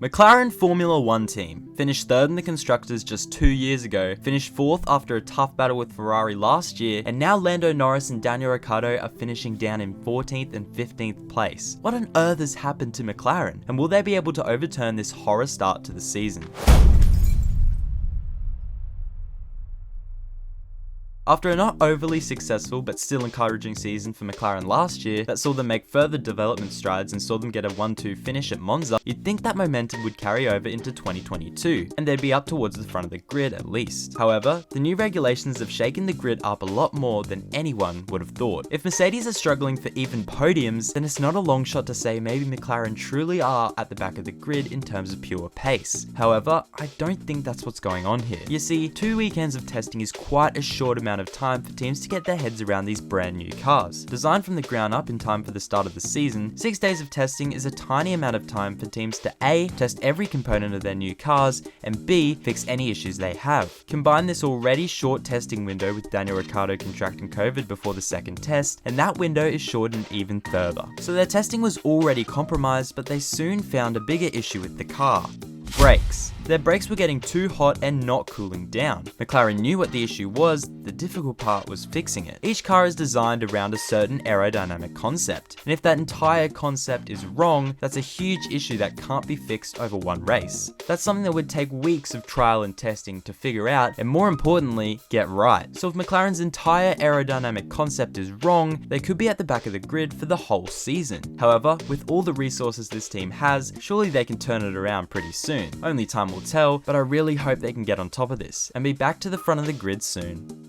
McLaren Formula 1 team finished third in the constructors just 2 years ago, finished fourth after a tough battle with Ferrari last year, and now Lando, Norris and Daniel Ricciardo are finishing down in 14th and 15th place. What on earth has happened to McLaren, and will they be able to overturn this horror start to the season? After a not overly successful but still encouraging season for McLaren last year that saw them make further development strides and saw them get a 1-2 finish at Monza, you'd think that momentum would carry over into 2022, and they'd be up towards the front of the grid at least. However, the new regulations have shaken the grid up a lot more than anyone would have thought. If Mercedes are struggling for even podiums, then it's not a long shot to say maybe McLaren truly are at the back of the grid in terms of pure pace. However, I don't think that's what's going on here. You see, 2 weekends of testing is quite a short amount of time for teams to get their heads around these brand new cars. Designed from the ground up in time for the start of the season, 6 days of testing is a tiny amount of time for teams to A, test every component of their new cars, and B, fix any issues they have. Combine this already short testing window with Daniel Ricciardo contracting COVID before the second test, and that window is shortened even further. So their testing was already compromised, but they soon found a bigger issue with the car. Brakes. Their brakes were getting too hot and not cooling down. McLaren knew what the issue was, the difficult part was fixing it. Each car is designed around a certain aerodynamic concept, and if that entire concept is wrong, that's a huge issue that can't be fixed over one race. That's something that would take weeks of trial and testing to figure out, and more importantly, get right. So if McLaren's entire aerodynamic concept is wrong, they could be at the back of the grid for the whole season. However, with all the resources this team has, surely they can turn it around pretty soon. Only time will tell, but I really hope they can get on top of this and be back to the front of the grid soon.